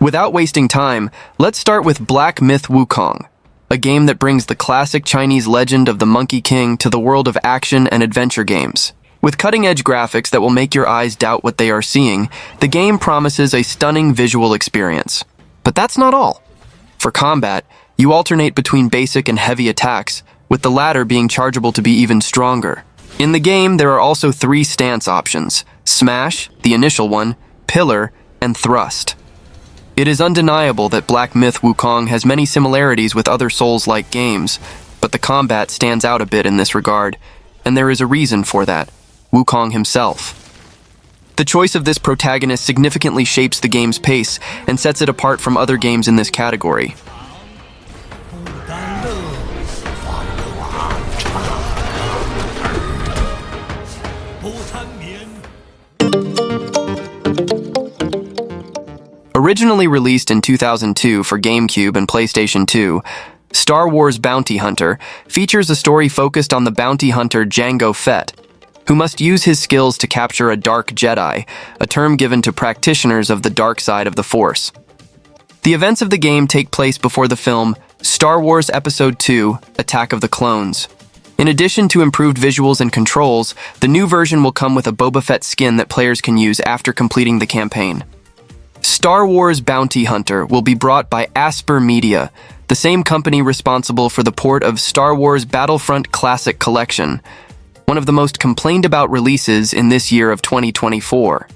Without wasting time, let's start with Black Myth Wukong, a game that brings the classic Chinese legend of the Monkey King to the world of action and adventure games. With cutting-edge graphics that will make your eyes doubt what they are seeing, the game promises a stunning visual experience. But that's not all. For combat, you alternate between basic and heavy attacks, with the latter being chargeable to be even stronger. In the game, there are also 3 stance options: Smash, the initial one, Pillar, and Thrust. It is undeniable that Black Myth Wukong has many similarities with other Souls-like games, but the combat stands out a bit in this regard, and there is a reason for that: Wukong himself. The choice of this protagonist significantly shapes the game's pace and sets it apart from other games in this category. Originally released in 2002 for GameCube and PlayStation 2, Star Wars Bounty Hunter features a story focused on the bounty hunter Jango Fett, who must use his skills to capture a Dark Jedi, a term given to practitioners of the dark side of the Force. The events of the game take place before the film Star Wars Episode II: Attack of the Clones. In addition to improved visuals and controls, the new version will come with a Boba Fett skin that players can use after completing the campaign. Star Wars Bounty Hunter will be brought by Asper Media, the same company responsible for the port of Star Wars Battlefront Classic Collection, one of the most complained about releases in this year of 2024.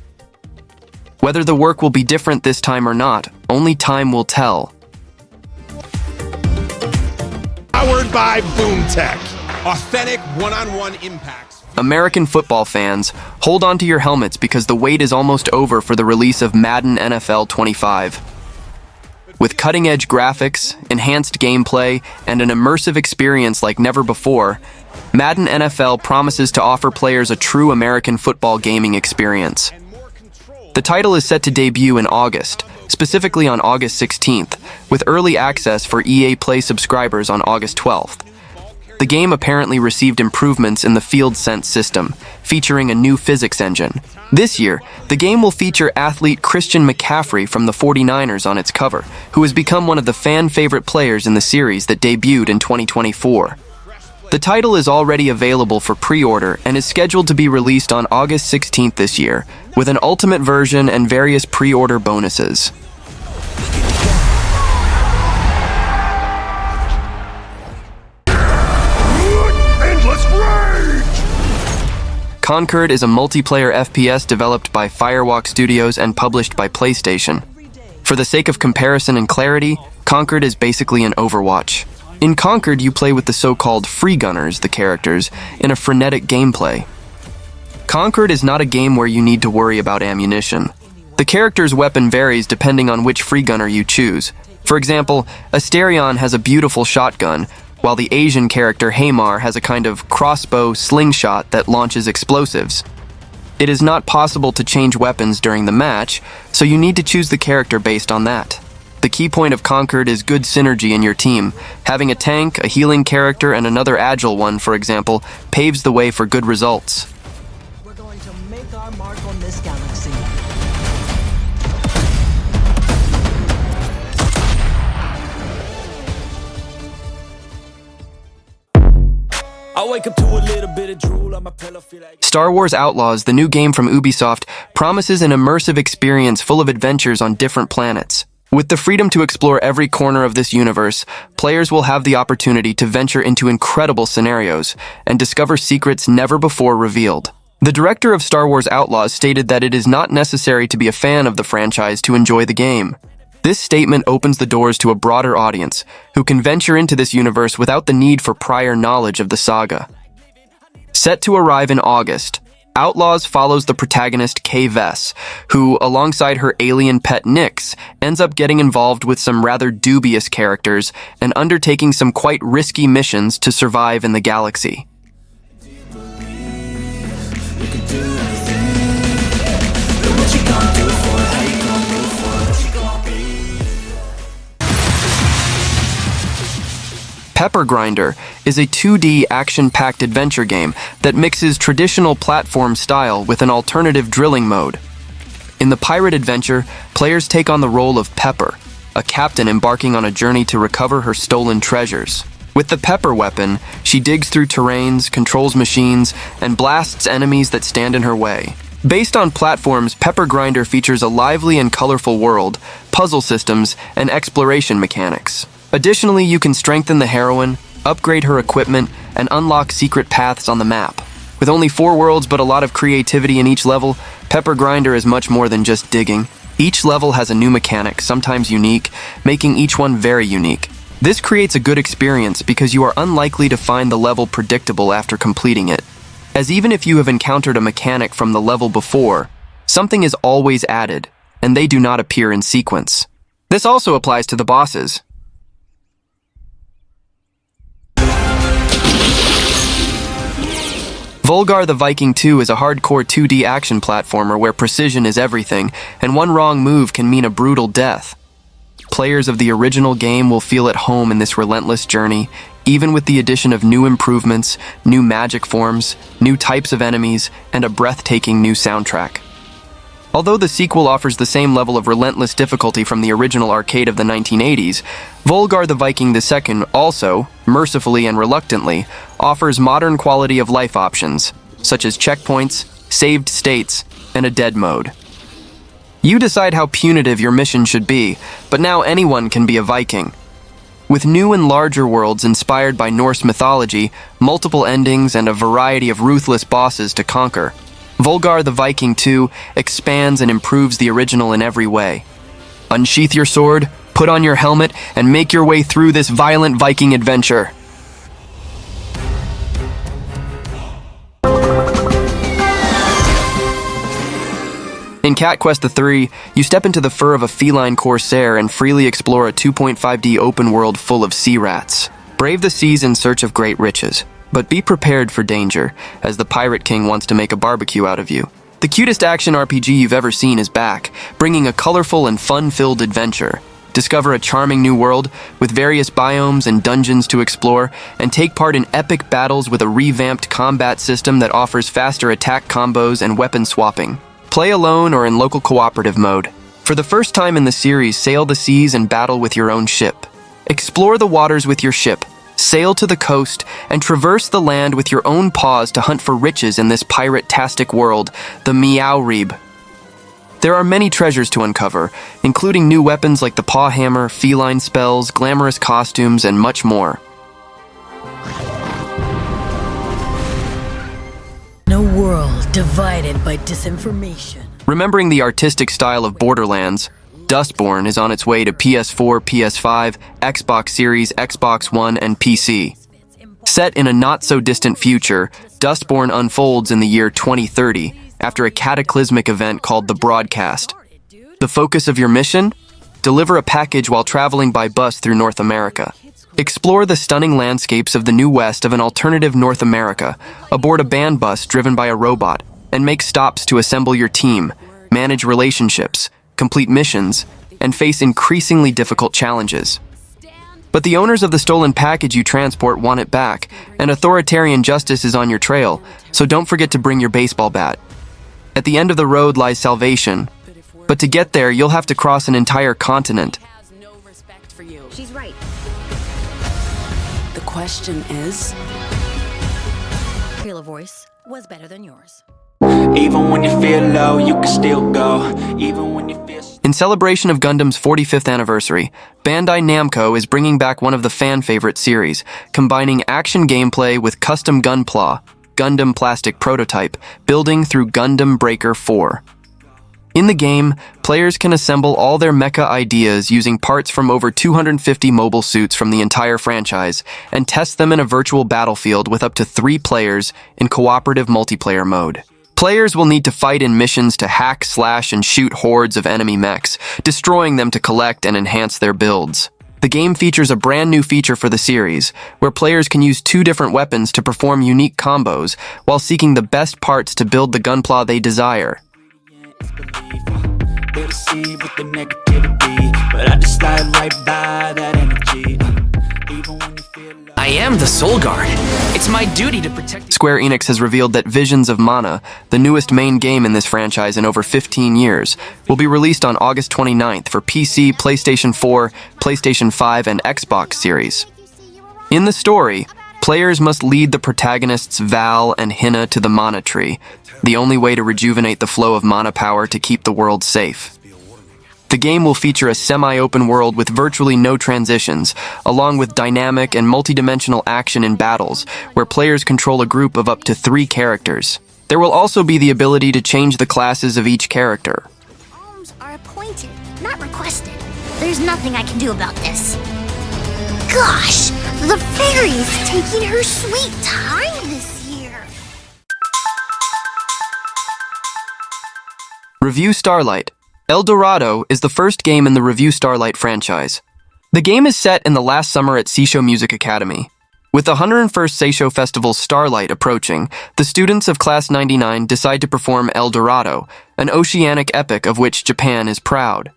Whether the work will be different this time or not, only time will tell. Powered by BoomTech. Authentic one-on-one impacts. American football fans, hold on to your helmets because the wait is almost over for the release of Madden NFL 25. With cutting-edge graphics, enhanced gameplay, and an immersive experience like never before, Madden NFL promises to offer players a true American football gaming experience. The title is set to debut in August, specifically on August 16th, with early access for EA Play subscribers on August 12th. The game apparently received improvements in the Field Sense system, featuring a new physics engine. This year, the game will feature athlete Christian McCaffrey from the 49ers on its cover, who has become one of the fan-favorite players in the series that debuted in 2024. The title is already available for pre-order and is scheduled to be released on August 16th this year, with an ultimate version and various pre-order bonuses. Concord is a multiplayer FPS developed by Firewalk Studios and published by PlayStation. For the sake of comparison and clarity, Concord is basically an Overwatch. In Concord, you play with the so-called free gunners, the characters, in a frenetic gameplay. Concord is not a game where you need to worry about ammunition. The character's weapon varies depending on which free gunner you choose. For example, Asterion has a beautiful shotgun, while the Asian character Hamar has a kind of crossbow slingshot that launches explosives. It is not possible to change weapons during the match, so you need to choose the character based on that. The key point of Concord is good synergy in your team. Having a tank, a healing character, and another agile one, for example, paves the way for good results. We're going to make our mark on this galaxy. I wake up to a little bit of drool on my pillow, feel like Star Wars Outlaws, the new game from Ubisoft, promises an immersive experience full of adventures on different planets. With the freedom to explore every corner of this universe, players will have the opportunity to venture into incredible scenarios and discover secrets never before revealed. The director of Star Wars Outlaws stated that it is not necessary to be a fan of the franchise to enjoy the game. This statement opens the doors to a broader audience who can venture into this universe without the need for prior knowledge of the saga. Set to arrive in August, Outlaws follows the protagonist Kay Vess, who, alongside her alien pet Nyx, ends up getting involved with some rather dubious characters and undertaking some quite risky missions to survive in the galaxy. Pepper Grinder is a 2D action-packed adventure game that mixes traditional platform style with an alternative drilling mode. In the pirate adventure, players take on the role of Pepper, a captain embarking on a journey to recover her stolen treasures. With the Pepper weapon, she digs through terrains, controls machines, and blasts enemies that stand in her way. Based on platforms, Pepper Grinder features a lively and colorful world, puzzle systems, and exploration mechanics. Additionally, you can strengthen the heroine, upgrade her equipment, and unlock secret paths on the map. With only 4 worlds but a lot of creativity in each level, Pepper Grinder is much more than just digging. Each level has a new mechanic, sometimes unique, making each one very unique. This creates a good experience because you are unlikely to find the level predictable after completing it, as even if you have encountered a mechanic from the level before, something is always added, and they do not appear in sequence. This also applies to the bosses. Volgarr the Viking II is a hardcore 2D action platformer where precision is everything, and one wrong move can mean a brutal death. Players of the original game will feel at home in this relentless journey, even with the addition of new improvements, new magic forms, new types of enemies, and a breathtaking new soundtrack. Although the sequel offers the same level of relentless difficulty from the original arcade of the 1980s, Volgarr the Viking II also, mercifully and reluctantly, offers modern quality of life options, such as checkpoints, saved states, and a dead mode. You decide how punitive your mission should be, but now anyone can be a Viking. With new and larger worlds inspired by Norse mythology, multiple endings, and a variety of ruthless bosses to conquer, Volgarr the Viking II expands and improves the original in every way. Unsheath your sword, put on your helmet, and make your way through this violent Viking adventure. In Cat Quest III, you step into the fur of a feline corsair and freely explore a 2.5D open world full of sea rats. Brave the seas in search of great riches, but be prepared for danger, as the Pirate King wants to make a barbecue out of you. The cutest action RPG you've ever seen is back, bringing a colorful and fun-filled adventure. Discover a charming new world with various biomes and dungeons to explore, and take part in epic battles with a revamped combat system that offers faster attack combos and weapon swapping. Play alone or in local cooperative mode. For the first time in the series, sail the seas and battle with your own ship. Explore the waters with your ship, sail to the coast, and traverse the land with your own paws to hunt for riches in this pirate-tastic world, the Meowreeb. There are many treasures to uncover, including new weapons like the paw hammer, feline spells, glamorous costumes, and much more. In a world divided by disinformation. Remembering the artistic style of Borderlands, Dustborn is on its way to PS4, PS5, Xbox Series, Xbox One, and PC. Set in a not-so-distant future, Dustborn unfolds in the year 2030 after a cataclysmic event called the Broadcast. The focus of your mission? Deliver a package while traveling by bus through North America. Explore the stunning landscapes of the New West of an alternative North America aboard a band bus driven by a robot, and make stops to assemble your team, manage relationships, complete missions, and face increasingly difficult challenges. But the owners of the stolen package you transport want it back, and authoritarian justice is on your trail, so don't forget to bring your baseball bat. At the end of the road lies salvation, but to get there, you'll have to cross an entire continent. She's right. The question is, Kayla voice was better than yours. Even when you feel low, you can still go. Even when you feel... In celebration of Gundam's 45th anniversary, Bandai Namco is bringing back one of the fan-favorite series, combining action gameplay with custom gunpla, Gundam plastic prototype, building through Gundam Breaker 4. In the game, players can assemble all their mecha ideas using parts from over 250 mobile suits from the entire franchise, and test them in a virtual battlefield with up to 3 players in cooperative multiplayer mode. Players will need to fight in missions to hack, slash, and shoot hordes of enemy mechs, destroying them to collect and enhance their builds. The game features a brand new feature for the series, where players can use 2 different weapons to perform unique combos while seeking the best parts to build the gunpla they desire. They'll see with the negativity, but I just slide right by that energy. Even when you feel like... I am the Soul Guard. It's my duty to protect... Square Enix has revealed that Visions of Mana, the newest main game in this franchise in over 15 years, will be released on August 29th for PC, PlayStation 4, PlayStation 5, and Xbox Series. In the story, players must lead the protagonists Val and Hina to the Mana Tree, the only way to rejuvenate the flow of mana power to keep the world safe. The game will feature a semi-open world with virtually no transitions, along with dynamic and multidimensional action in battles, where players control a group of up to 3 characters. There will also be the ability to change the classes of each character. Arms are appointed, not requested. There's nothing I can do about this. Gosh, the fairy's taking her sweet time this year. Revue Starlight. El Dorado is the first game in the Revue Starlight franchise. The game is set in the last summer at Seisho Music Academy. With the 101st Seisho Festival Starlight approaching, the students of Class 99 decide to perform El Dorado, an oceanic epic of which Japan is proud.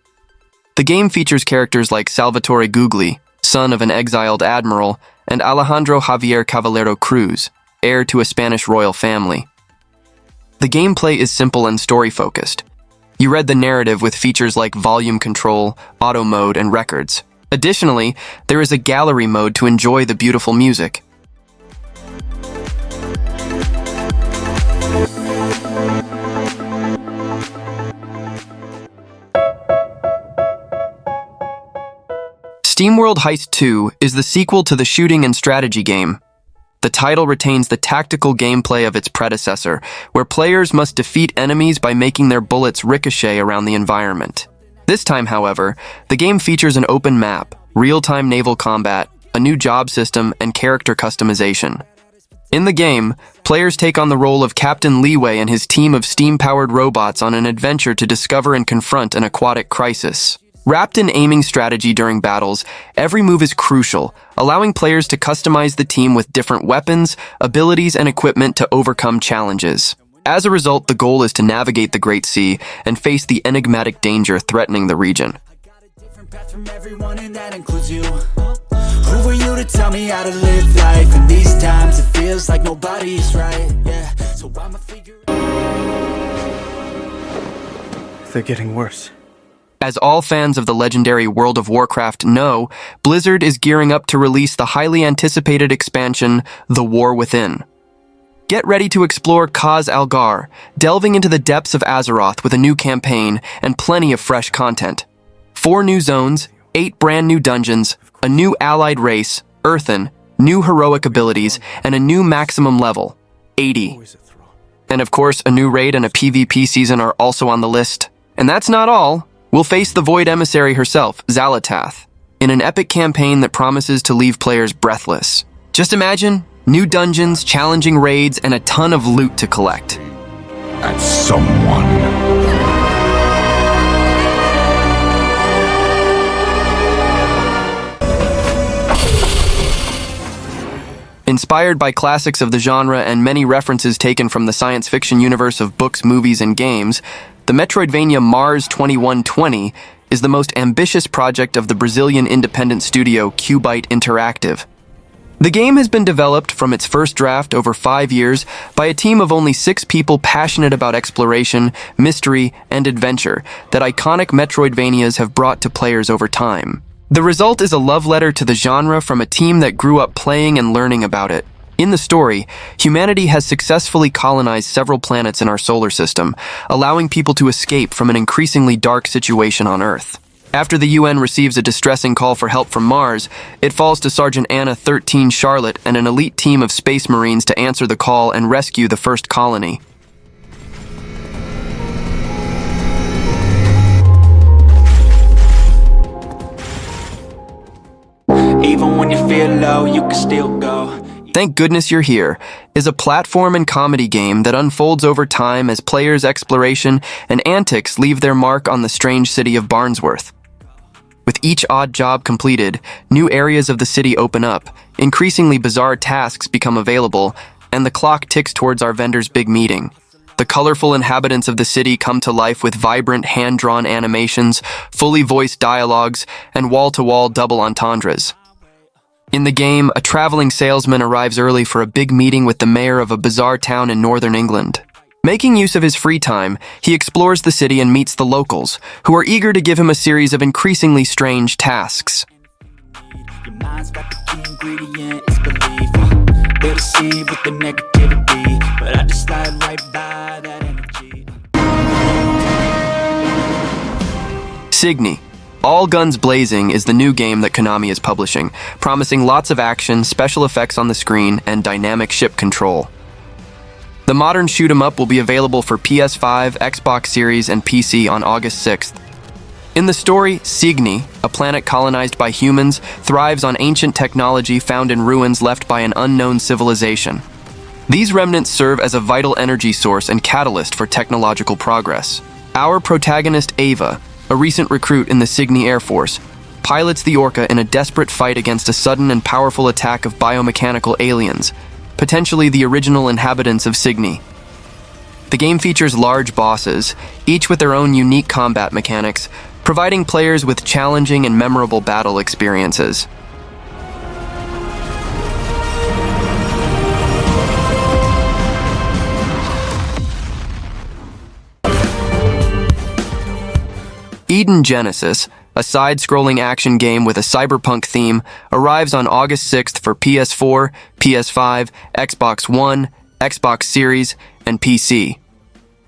The game features characters like Salvatore Gugli, son of an exiled admiral, and Alejandro Javier Caballero Cruz, heir to a Spanish royal family. The gameplay is simple and story-focused. You read the narrative with features like volume control, auto mode, and records. Additionally, there is a gallery mode to enjoy the beautiful music. SteamWorld Heist 2 is the sequel to the shooting and strategy game. The title retains the tactical gameplay of its predecessor, where players must defeat enemies by making their bullets ricochet around the environment. This time, however, the game features an open map, real-time naval combat, a new job system, and character customization. In the game, players take on the role of Captain Leeway and his team of steam-powered robots on an adventure to discover and confront an aquatic crisis. Wrapped in aiming strategy during battles, every move is crucial, allowing players to customize the team with different weapons, abilities, and equipment to overcome challenges. As a result, the goal is to navigate the Great Sea and face the enigmatic danger threatening the region. From everyone, and that includes you. Who are you to tell me how to live life? In these times it feels like nobody's right. Yeah, so I'ma figure. They're getting worse. As all fans of the legendary World of Warcraft know, Blizzard is gearing up to release the highly anticipated expansion, The War Within. Get ready to explore Kaz Algar, delving into the depths of Azeroth with a new campaign and plenty of fresh content. 4 new zones, 8 brand new dungeons, a new allied race, Earthen, new heroic abilities, and a new maximum level, 80. And of course, a new raid and a PvP season are also on the list. And that's not all. We'll face the Void Emissary herself, Xal'atath, in an epic campaign that promises to leave players breathless. Just imagine, new dungeons, challenging raids, and a ton of loot to collect. At someone. Inspired by classics of the genre and many references taken from the science fiction universe of books, movies, and games, the Metroidvania Mars 2120 is the most ambitious project of the Brazilian independent studio Qbyte Interactive. The game has been developed from its first draft over 5 years by a team of only 6 people passionate about exploration, mystery, and adventure that iconic Metroidvanias have brought to players over time. The result is a love letter to the genre from a team that grew up playing and learning about it. In the story, humanity has successfully colonized several planets in our solar system, allowing people to escape from an increasingly dark situation on Earth. After the UN receives a distressing call for help from Mars, it falls to Sergeant Anna 13 Charlotte and an elite team of Space Marines to answer the call and rescue the first colony. Even when you feel low, you can still go. Thank Goodness You're Here is a platform and comedy game that unfolds over time as players' exploration and antics leave their mark on the strange city of Barnsworth. With each odd job completed, new areas of the city open up, increasingly bizarre tasks become available, and the clock ticks towards our vendor's big meeting. The colorful inhabitants of the city come to life with vibrant hand-drawn animations, fully voiced dialogues, and wall-to-wall double entendres. In the game, a traveling salesman arrives early for a big meeting with the mayor of a bizarre town in northern England. Making use of his free time, he explores the city and meets the locals, who are eager to give him a series of increasingly strange tasks. Your mind's got the key ingredient, it's belief. They deceive with the negativity, but I just slide right by that energy. CYGNI. All Guns Blazing is the new game that Konami is publishing, promising lots of action, special effects on the screen, and dynamic ship control. The modern shoot-'em-up will be available for PS5, Xbox Series, and PC on August 6th. In the story, CYGNI, a planet colonized by humans, thrives on ancient technology found in ruins left by an unknown civilization. These remnants serve as a vital energy source and catalyst for technological progress. Our protagonist, Ava, a recent recruit in the CYGNI Air Force, pilots the Orca in a desperate fight against a sudden and powerful attack of biomechanical aliens, potentially the original inhabitants of CYGNI. The game features large bosses, each with their own unique combat mechanics, providing players with challenging and memorable battle experiences. Eden Genesis, a side-scrolling action game with a cyberpunk theme, arrives on August 6th for PS4, PS5, Xbox One, Xbox Series, and PC.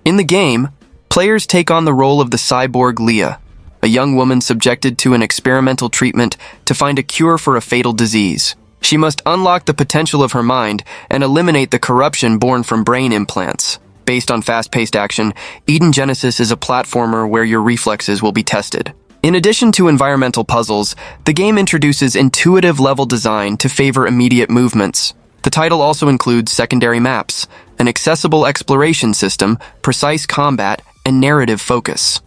In the game, players take on the role of the cyborg Leah, a young woman subjected to an experimental treatment to find a cure for a fatal disease. She must unlock the potential of her mind and eliminate the corruption born from brain implants. Based on fast-paced action, Eden Genesis is a platformer where your reflexes will be tested. In addition to environmental puzzles, the game introduces intuitive level design to favor immediate movements. The title also includes secondary maps, an accessible exploration system, precise combat, and narrative focus.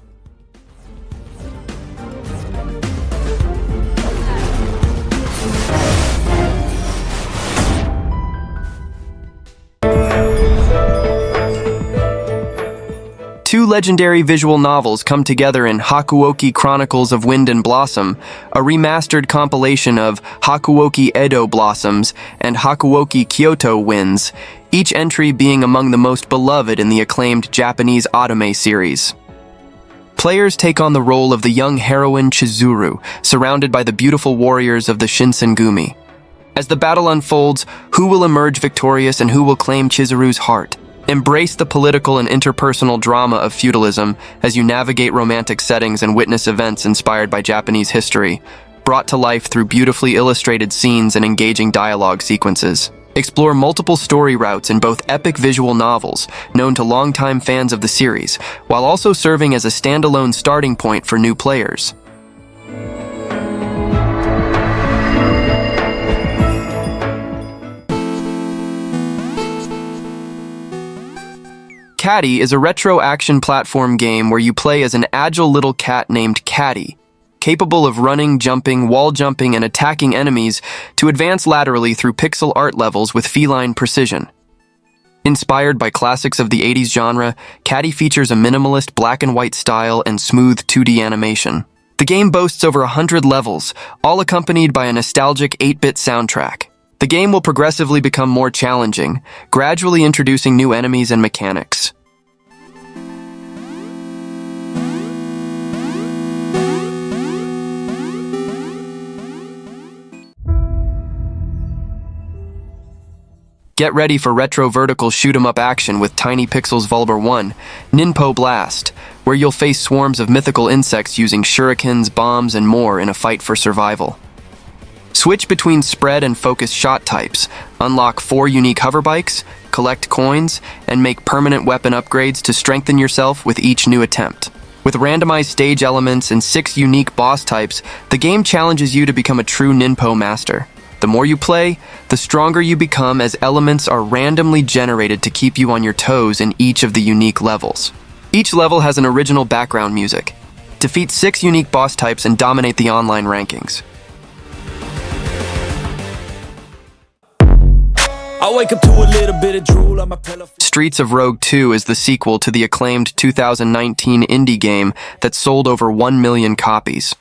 Two legendary visual novels come together in Hakuoki Chronicles of Wind and Blossom, a remastered compilation of Hakuoki Edo Blossoms and Hakuoki Kyoto Winds, each entry being among the most beloved in the acclaimed Japanese anime series. Players take on the role of the young heroine Chizuru, surrounded by the beautiful warriors of the Shinsengumi. As the battle unfolds, who will emerge victorious and who will claim Chizuru's heart? Embrace the political and interpersonal drama of feudalism as you navigate romantic settings and witness events inspired by Japanese history, brought to life through beautifully illustrated scenes and engaging dialogue sequences. Explore multiple story routes in both epic visual novels, known to longtime fans of the series, while also serving as a standalone starting point for new players. Cattie is a retro action platform game where you play as an agile little cat named Cattie, capable of running, jumping, wall jumping, and attacking enemies to advance laterally through pixel art levels with feline precision. Inspired by classics of the 80s genre, Cattie features a minimalist black and white style and smooth 2D animation. The game boasts over 100 levels, all accompanied by a nostalgic 8-bit soundtrack. The game will progressively become more challenging, gradually introducing new enemies and mechanics. Get ready for retro vertical shoot-'em-up action with Tiny Pixels Volgarr 1, Ninpo Blast, where you'll face swarms of mythical insects using shurikens, bombs, and more in a fight for survival. Switch between spread and focus shot types, unlock 4 unique hover bikes, collect coins, and make permanent weapon upgrades to strengthen yourself with each new attempt. With randomized stage elements and 6 unique boss types, the game challenges you to become a true Ninpo master. The more you play, the stronger you become as elements are randomly generated to keep you on your toes in each of the unique levels. Each level has an original background music. Defeat 6 unique boss types and dominate the online rankings. I wake up to a little bit of drool on my pillow. Streets of Rogue 2 is the sequel to the acclaimed 2019 indie game that sold over 1 million copies.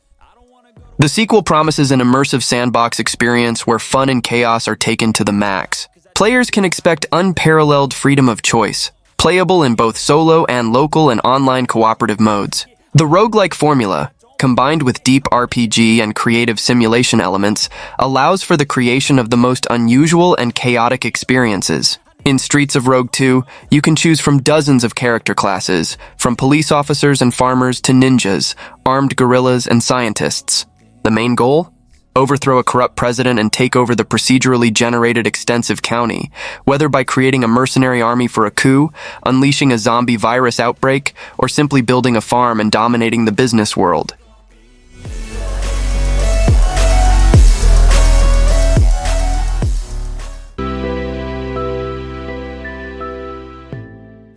The sequel promises an immersive sandbox experience where fun and chaos are taken to the max. Players can expect unparalleled freedom of choice, playable in both solo and local and online cooperative modes. The roguelike formula, combined with deep RPG and creative simulation elements, allows for the creation of the most unusual and chaotic experiences. In Streets of Rogue 2, you can choose from dozens of character classes, from police officers and farmers to ninjas, armed guerrillas and scientists. The main goal? Overthrow a corrupt president and take over the procedurally generated extensive county, whether by creating a mercenary army for a coup, unleashing a zombie virus outbreak, or simply building a farm and dominating the business world.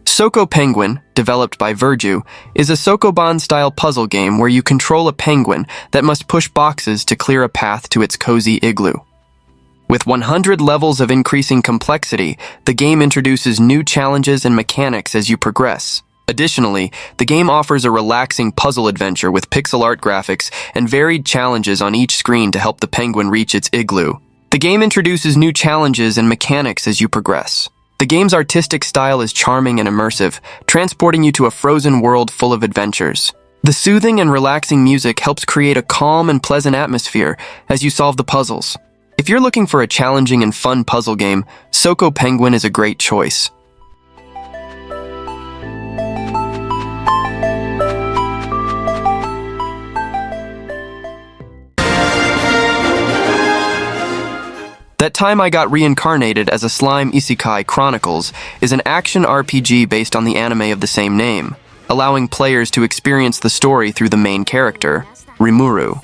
SokoPenguin, developed by Revue, is a Sokoban-style puzzle game where you control a penguin that must push boxes to clear a path to its cozy igloo. With 100 levels of increasing complexity, the game introduces new challenges and mechanics as you progress. Additionally, the game offers a relaxing puzzle adventure with pixel art graphics and varied challenges on each screen to help the penguin reach its igloo. The game introduces new challenges and mechanics as you progress. The game's artistic style is charming and immersive, transporting you to a frozen world full of adventures. The soothing and relaxing music helps create a calm and pleasant atmosphere as you solve the puzzles. If you're looking for a challenging and fun puzzle game, SokoPenguin is a great choice. That Time I Got Reincarnated as a Slime Isekai Chronicles is an action RPG based on the anime of the same name, allowing players to experience the story through the main character, Rimuru.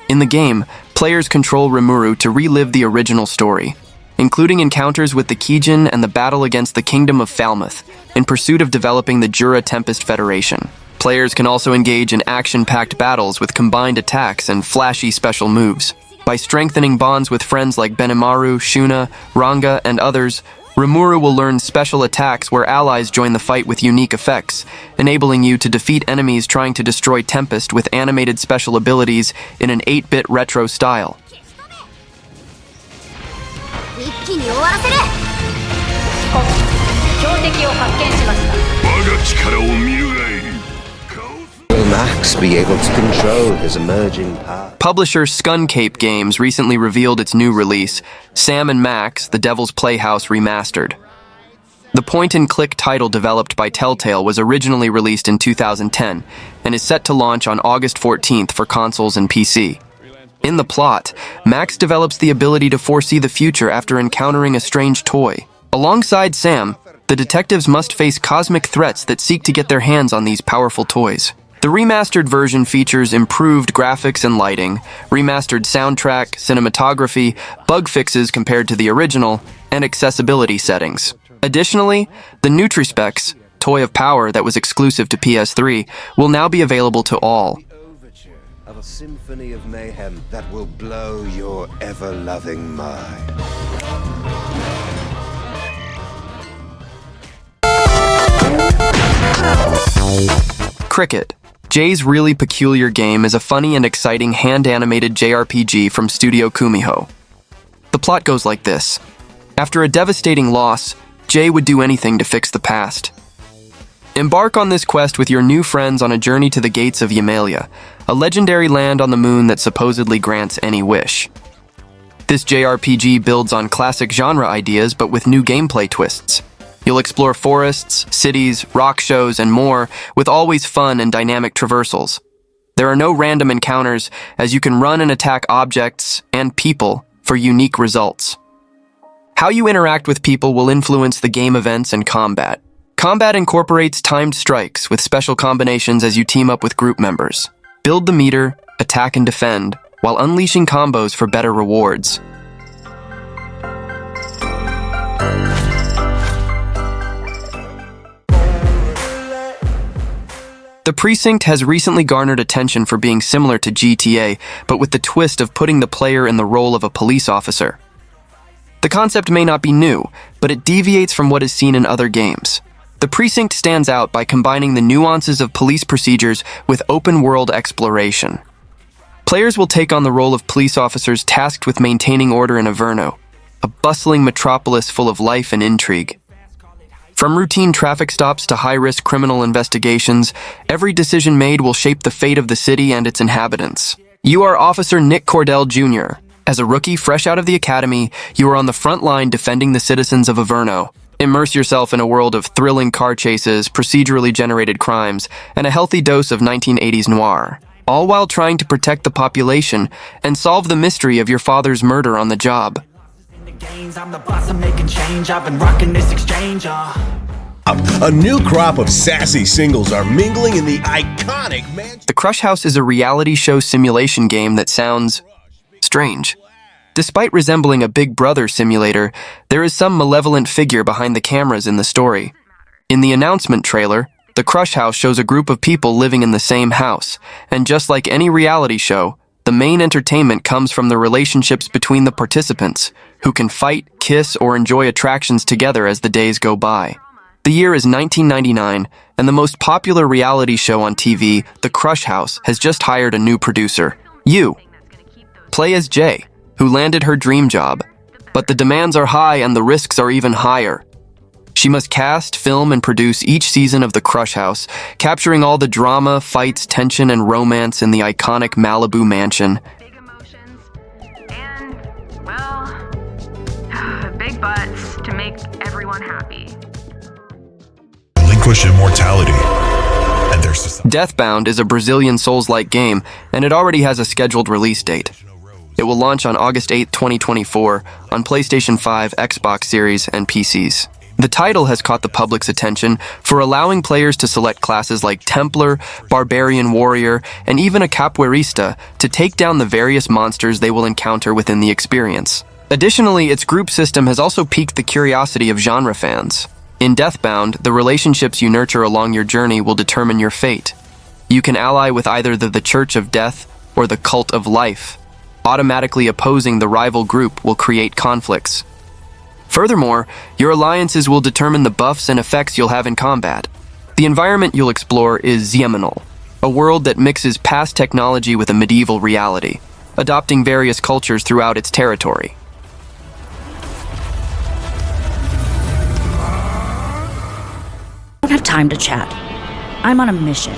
In the game, players control Rimuru to relive the original story, including encounters with the Kijin and the battle against the Kingdom of Falmouth, in pursuit of developing the Jura Tempest Federation. Players can also engage in action-packed battles with combined attacks and flashy special moves. By strengthening bonds with friends like Benimaru, Shuna, Ranga, and others, Rimuru will learn special attacks where allies join the fight with unique effects, enabling you to defeat enemies trying to destroy Tempest with animated special abilities in an 8-bit retro style. Will Max be able to control his emerging power? Publisher Scuncape Games recently revealed its new release, Sam and Max: The Devil's Playhouse Remastered. The point-and-click title developed by Telltale was originally released in 2010 and is set to launch on August 14th for consoles and PC. In the plot, Max develops the ability to foresee the future after encountering a strange toy. Alongside Sam, the detectives must face cosmic threats that seek to get their hands on these powerful toys. The remastered version features improved graphics and lighting, remastered soundtrack, cinematography, bug fixes compared to the original, and accessibility settings. Additionally, the Nutrispecs, toy of power that was exclusive to PS3, will now be available to all. Of a symphony of mayhem that will blow your ever-loving mind. Cricket. Jay's Really Peculiar Game is a funny and exciting hand-animated JRPG from Studio Kumiho. The plot goes like this. After a devastating loss, Jay would do anything to fix the past. Embark on this quest with your new friends on a journey to the gates of Yamalia, a legendary land on the moon that supposedly grants any wish. This JRPG builds on classic genre ideas but with new gameplay twists. You'll explore forests, cities, rock shows, and more, with always fun and dynamic traversals. There are no random encounters, as you can run and attack objects and people for unique results. How you interact with people will influence the game events and combat. Combat incorporates timed strikes with special combinations as you team up with group members. Build the meter, attack and defend, while unleashing combos for better rewards. The Precinct has recently garnered attention for being similar to GTA, but with the twist of putting the player in the role of a police officer. The concept may not be new, but it deviates from what is seen in other games. The Precinct stands out by combining the nuances of police procedures with open-world exploration. Players will take on the role of police officers tasked with maintaining order in Averno, a bustling metropolis full of life and intrigue. From routine traffic stops to high-risk criminal investigations, every decision made will shape the fate of the city and its inhabitants. You are Officer Nick Cordell Jr. As a rookie fresh out of the academy, you are on the front line defending the citizens of Averno. Immerse yourself in a world of thrilling car chases, procedurally generated crimes, and a healthy dose of 1980s noir, all while trying to protect the population and solve the mystery of your father's murder on the job. A new crop of sassy singles are mingling in the iconic The Crush House is a reality show simulation game that sounds strange. Despite resembling a Big Brother simulator, there is some malevolent figure behind the cameras in the story. In the announcement trailer, the Crush House shows a group of people living in the same house, and just like any reality show, the main entertainment comes from the relationships between the participants, who can fight, kiss, or enjoy attractions together as the days go by. The year is 1999, and the most popular reality show on TV, The Crush House, has just hired a new producer. You. Play as Jay, who landed her dream job. But the demands are high and the risks are even higher. She must cast, film, and produce each season of The Crush House, capturing all the drama, fights, tension, and romance in the iconic Malibu mansion. Big emotions and, well, big butts to make everyone happy. Relinquish immortality. And there's Deathbound is a Brazilian Souls-like game, and it already has a scheduled release date. It will launch on August 8, 2024, on PlayStation 5, Xbox Series, and PCs. The title has caught the public's attention for allowing players to select classes like Templar, Barbarian Warrior, and even a Capoeirista to take down the various monsters they will encounter within the experience. Additionally, its group system has also piqued the curiosity of genre fans. In Deathbound, the relationships you nurture along your journey will determine your fate. You can ally with either the Church of Death or the Cult of Life. Automatically opposing the rival group will create conflicts. Furthermore, your alliances will determine the buffs and effects you'll have in combat. The environment you'll explore is Zieminal, a world that mixes past technology with a medieval reality, adopting various cultures throughout its territory. I don't have time to chat. I'm on a mission.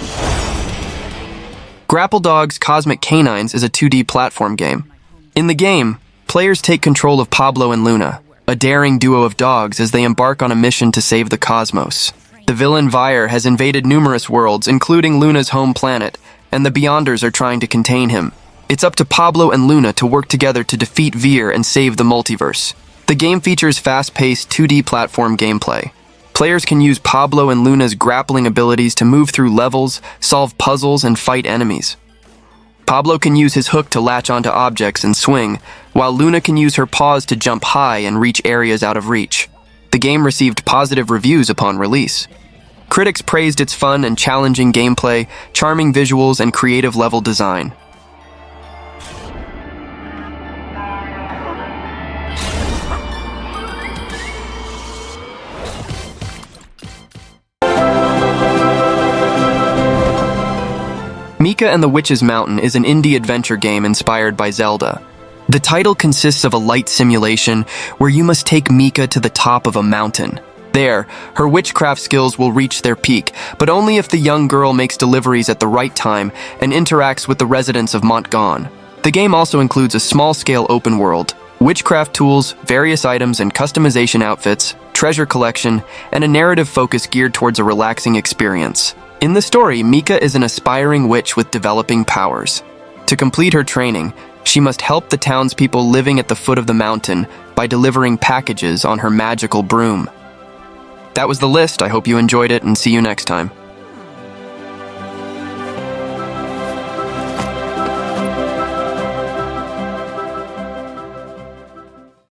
Grapple Dog's Cosmic Canines is a 2D platform game. In the game, players take control of Pablo and Luna, a daring duo of dogs as they embark on a mission to save the cosmos. The villain Volgarr has invaded numerous worlds, including Luna's home planet, and the Beyonders are trying to contain him. It's up to Pablo and Luna to work together to defeat Volgarr and save the multiverse. The game features fast-paced 2D platform gameplay. Players can use Pablo and Luna's grappling abilities to move through levels, solve puzzles, and fight enemies. Pablo can use his hook to latch onto objects and swing, while Luna can use her paws to jump high and reach areas out of reach. The game received positive reviews upon release. Critics praised its fun and challenging gameplay, charming visuals, and creative level design. Mika and the Witch's Mountain is an indie adventure game inspired by Zelda. The title consists of a light simulation where you must take Mika to the top of a mountain. There, her witchcraft skills will reach their peak, but only if the young girl makes deliveries at the right time and interacts with the residents of Montgon. The game also includes a small-scale open world, witchcraft tools, various items and customization outfits, treasure collection, and a narrative focus geared towards a relaxing experience. In the story, Mika is an aspiring witch with developing powers. To complete her training, she must help the townspeople living at the foot of the mountain by delivering packages on her magical broom. That was the list. I hope you enjoyed it and see you next time.